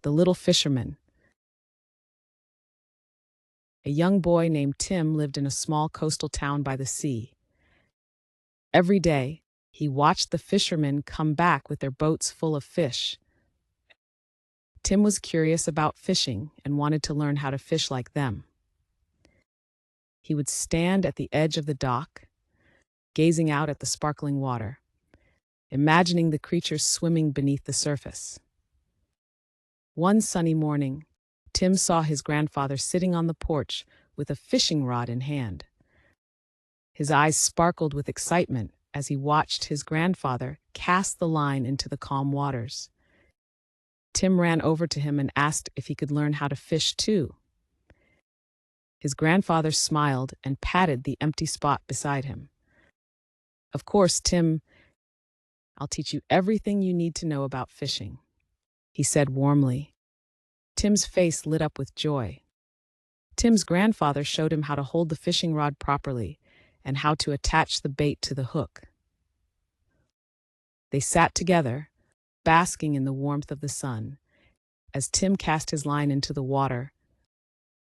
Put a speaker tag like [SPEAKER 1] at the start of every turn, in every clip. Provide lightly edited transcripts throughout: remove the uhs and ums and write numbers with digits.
[SPEAKER 1] The Little Fisherman. A young boy named Tim lived in a small coastal town by the sea. Every day, he watched the fishermen come back with their boats full of fish. Tim was curious about fishing and wanted to learn how to fish like them. He would stand at the edge of the dock, gazing out at the sparkling water, imagining the creatures swimming beneath the surface. One sunny morning, Tim saw his grandfather sitting on the porch with a fishing rod in hand. His eyes sparkled with excitement as he watched his grandfather cast the line into the calm waters. Tim ran over to him and asked if he could learn how to fish too. His grandfather smiled and patted the empty spot beside him. "Of course, Tim, I'll teach you everything you need to know about fishing," he said warmly. Tim's face lit up with joy. Tim's grandfather showed him how to hold the fishing rod properly and how to attach the bait to the hook. They sat together, basking in the warmth of the sun. As Tim cast his line into the water,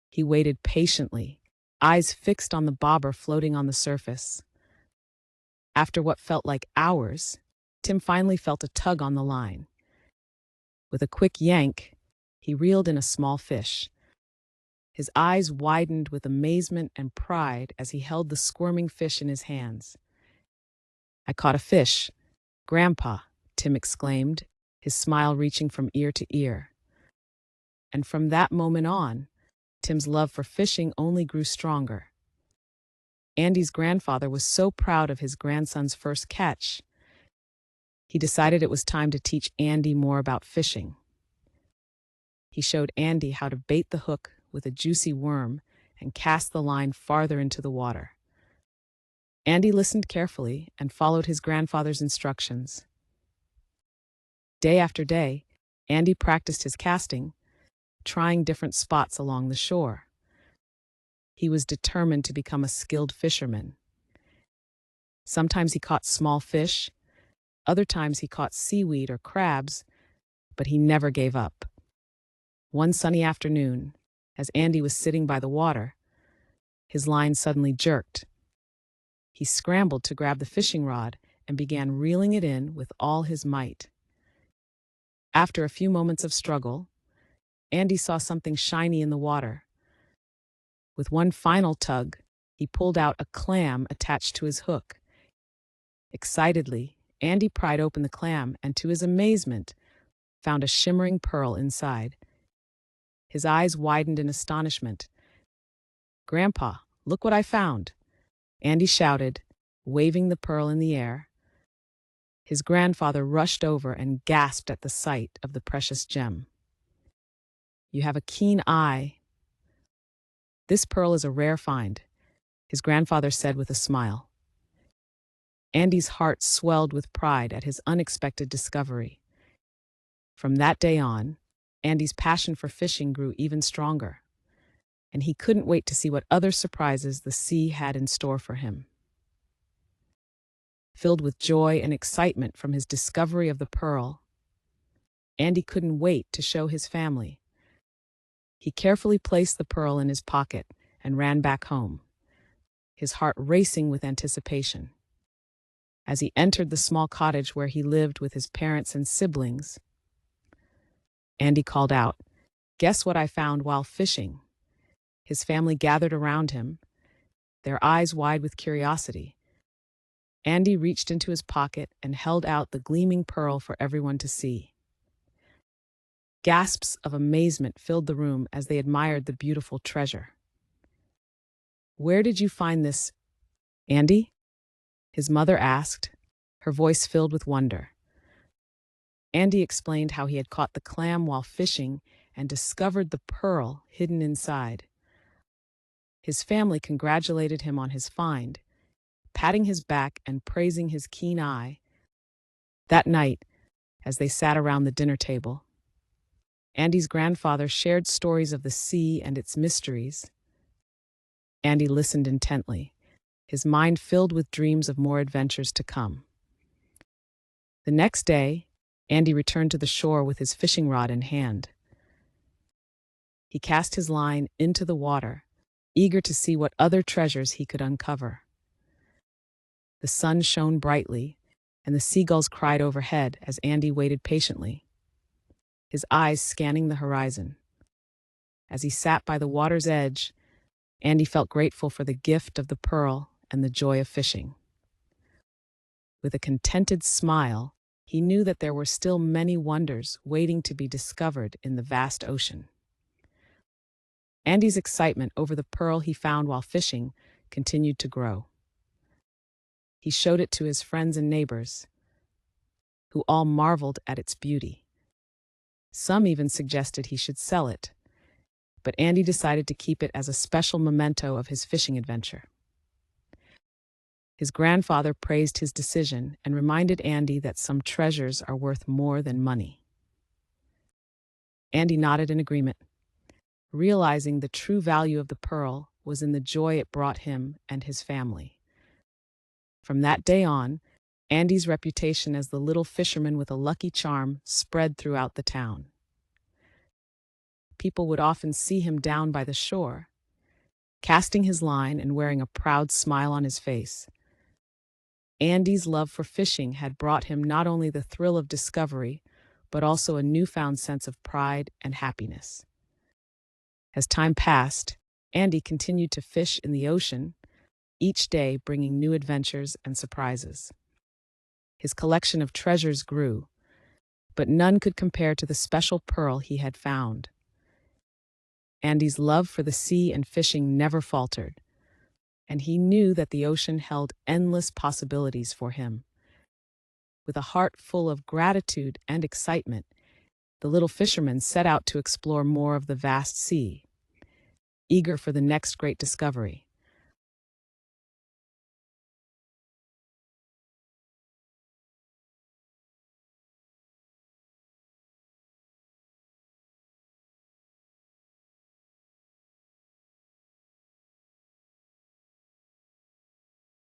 [SPEAKER 1] he waited patiently, eyes fixed on the bobber floating on the surface. After what felt like hours, Tim finally felt a tug on the line. With a quick yank, he reeled in a small fish. His eyes widened with amazement and pride as he held the squirming fish in his hands. "I caught a fish, Grandpa," Tim exclaimed, his smile reaching from ear to ear. And from that moment on, Tim's love for fishing only grew stronger. Andy's grandfather was so proud of his grandson's first catch. He decided it was time to teach Andy more about fishing. He showed Andy how to bait the hook with a juicy worm and cast the line farther into the water. Andy listened carefully and followed his grandfather's instructions. Day after day, Andy practiced his casting, trying different spots along the shore. He was determined to become a skilled fisherman. Sometimes he caught small fish, other times he caught seaweed or crabs, but he never gave up. One sunny afternoon, as Andy was sitting by the water, his line suddenly jerked. He scrambled to grab the fishing rod and began reeling it in with all his might. After a few moments of struggle, Andy saw something shiny in the water. With one final tug, he pulled out a clam attached to his hook. Excitedly, Andy pried open the clam and, to his amazement, found a shimmering pearl inside. His eyes widened in astonishment. "Grandpa, look what I found," Andy shouted, waving the pearl in the air. His grandfather rushed over and gasped at the sight of the precious gem. "You have a keen eye. This pearl is a rare find," his grandfather said with a smile. Andy's heart swelled with pride at his unexpected discovery. From that day on, Andy's passion for fishing grew even stronger, and he couldn't wait to see what other surprises the sea had in store for him. Filled with joy and excitement from his discovery of the pearl, Andy couldn't wait to show his family. He carefully placed the pearl in his pocket and ran back home, his heart racing with anticipation. As he entered the small cottage where he lived with his parents and siblings, Andy called out, "Guess what I found while fishing?" His family gathered around him, their eyes wide with curiosity. Andy reached into his pocket and held out the gleaming pearl for everyone to see. Gasps of amazement filled the room as they admired the beautiful treasure. "Where did you find this, Andy?" his mother asked, her voice filled with wonder. Andy explained how he had caught the clam while fishing and discovered the pearl hidden inside. His family congratulated him on his find, patting his back and praising his keen eye. That night, as they sat around the dinner table, Andy's grandfather shared stories of the sea and its mysteries. Andy listened intently, his mind filled with dreams of more adventures to come. The next day, Andy returned to the shore with his fishing rod in hand. He cast his line into the water, eager to see what other treasures he could uncover. The sun shone brightly, and the seagulls cried overhead as Andy waited patiently, his eyes scanning the horizon. As he sat by the water's edge, Andy felt grateful for the gift of the pearl and the joy of fishing. With a contented smile, he knew that there were still many wonders waiting to be discovered in the vast ocean. Andy's excitement over the pearl he found while fishing continued to grow. He showed it to his friends and neighbors, who all marveled at its beauty. Some even suggested he should sell it, but Andy decided to keep it as a special memento of his fishing adventure. His grandfather praised his decision and reminded Andy that some treasures are worth more than money. Andy nodded in agreement, realizing the true value of the pearl was in the joy it brought him and his family. From that day on, Andy's reputation as the little fisherman with a lucky charm spread throughout the town. People would often see him down by the shore, casting his line and wearing a proud smile on his face. Andy's love for fishing had brought him not only the thrill of discovery, but also a newfound sense of pride and happiness. As time passed, Andy continued to fish in the ocean, each day bringing new adventures and surprises. His collection of treasures grew, but none could compare to the special pearl he had found. Andy's love for the sea and fishing never faltered, and he knew that the ocean held endless possibilities for him. With a heart full of gratitude and excitement, the little fisherman set out to explore more of the vast sea, eager for the next great discovery.